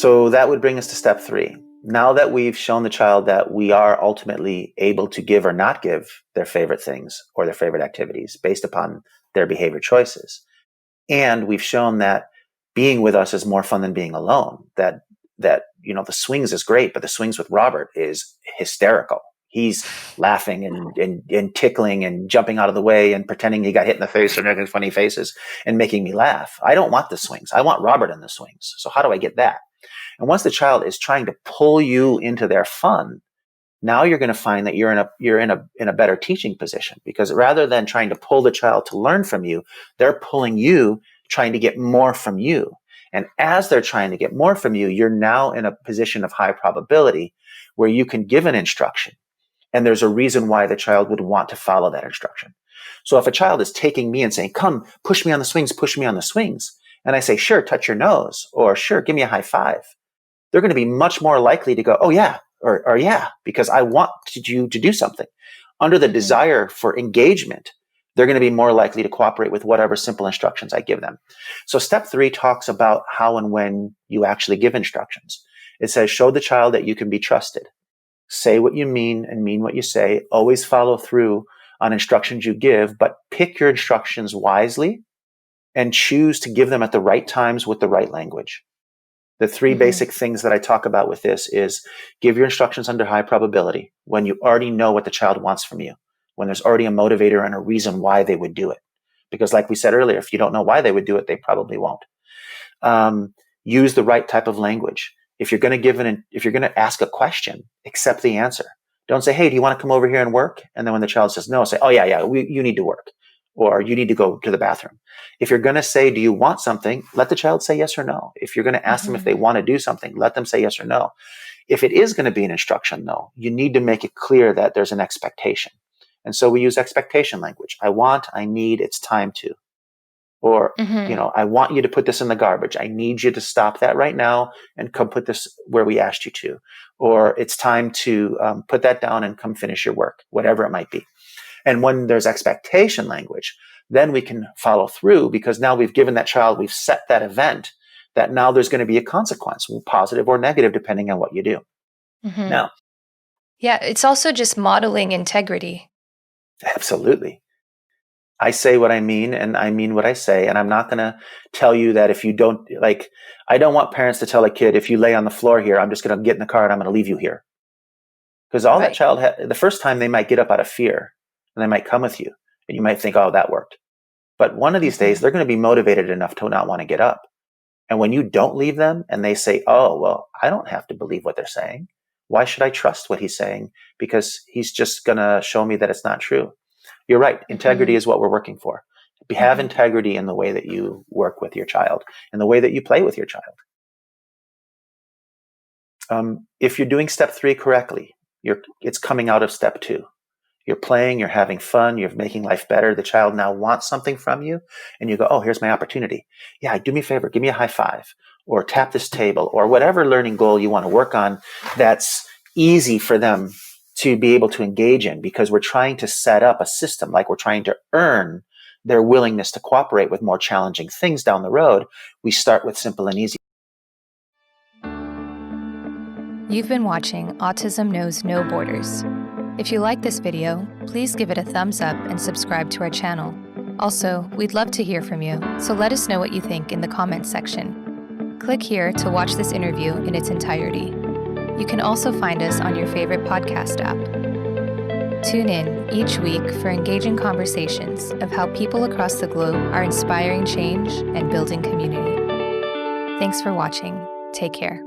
So that would bring us to step 3. Now that we've shown the child that we are ultimately able to give or not give their favorite things or their favorite activities based upon their behavior choices, and we've shown that being with us is more fun than being alone, that the swings is great, but the swings with Robert is hysterical. He's laughing and tickling and jumping out of the way and pretending he got hit in the face or making funny faces and making me laugh. I don't want the swings. I want Robert in the swings. So how do I get that? And once the child is trying to pull you into their fun, now you're going to find that you're in a better teaching position, because rather than trying to pull the child to learn from you, they're pulling you, trying to get more from you. And as they're trying to get more from you, you're now in a position of high probability where you can give an instruction. And there's a reason why the child would want to follow that instruction. So if a child is taking me and saying, come, push me on the swings, push me on the swings, and I say, sure, touch your nose, or sure, give me a high five, they're going to be much more likely to go, oh yeah, or yeah, because I want you to do something. Under the desire for engagement, they're going to be more likely to cooperate with whatever simple instructions I give them. So step 3 talks about how and when you actually give instructions. It says, show the child that you can be trusted. Say what you mean and mean what you say. Always follow through on instructions you give, but pick your instructions wisely and choose to give them at the right times with the right language. The 3 basic things that I talk about with this is give your instructions under high probability when you already know what the child wants from you, when there's already a motivator and a reason why they would do it. Because like we said earlier, if you don't know why they would do it, they probably won't. Use the right type of language. If you're going to ask a question, accept the answer. Don't say, hey, do you want to come over here and work? And then when the child says no, say, oh yeah, you need to work, or you need to go to the bathroom. If you're going to say, do you want something? Let the child say yes or no. If you're going to ask them if they want to do something, let them say yes or no. If it is going to be an instruction, though, you need to make it clear that there's an expectation. And so we use expectation language. I want, I need, it's time to. Or, I want you to put this in the garbage. I need you to stop that right now and come put this where we asked you to. Or it's time to put that down and come finish your work, whatever it might be. And when there's expectation language, then we can follow through, because now we've given that child, we've set that event, that now there's going to be a consequence, positive or negative, depending on what you do. Now. Yeah, it's also just modeling integrity. Absolutely. I say what I mean, and I mean what I say. And I'm not going to tell you that if you don't, I don't want parents to tell a kid, if you lay on the floor here, I'm just going to get in the car and I'm going to leave you here. Because all that child, the first time they might get up out of fear and they might come with you and you might think, oh, that worked. But one of these days, they're going to be motivated enough to not want to get up. And when you don't leave them and they say, oh, well, I don't have to believe what they're saying. Why should I trust what he's saying? Because he's just going to show me that it's not true. You're right. Integrity is what we're working for. Have integrity in the way that you work with your child and the way that you play with your child. If you're doing step 3 correctly, it's coming out of step 2. You're playing, you're having fun, you're making life better. The child now wants something from you and you go, oh, here's my opportunity. Yeah, do me a favor, give me a high five or tap this table or whatever learning goal you want to work on that's easy for them to be able to engage in, because we're trying to set up a system, like we're trying to earn their willingness to cooperate with more challenging things down the road. We start with simple and easy. You've been watching Autism Knows No Borders. If you like this video, please give it a thumbs up and subscribe to our channel. Also, we'd love to hear from you, so let us know what you think in the comments section. Click here to watch this interview in its entirety. You can also find us on your favorite podcast app. Tune in each week for engaging conversations of how people across the globe are inspiring change and building community. Thanks for watching. Take care.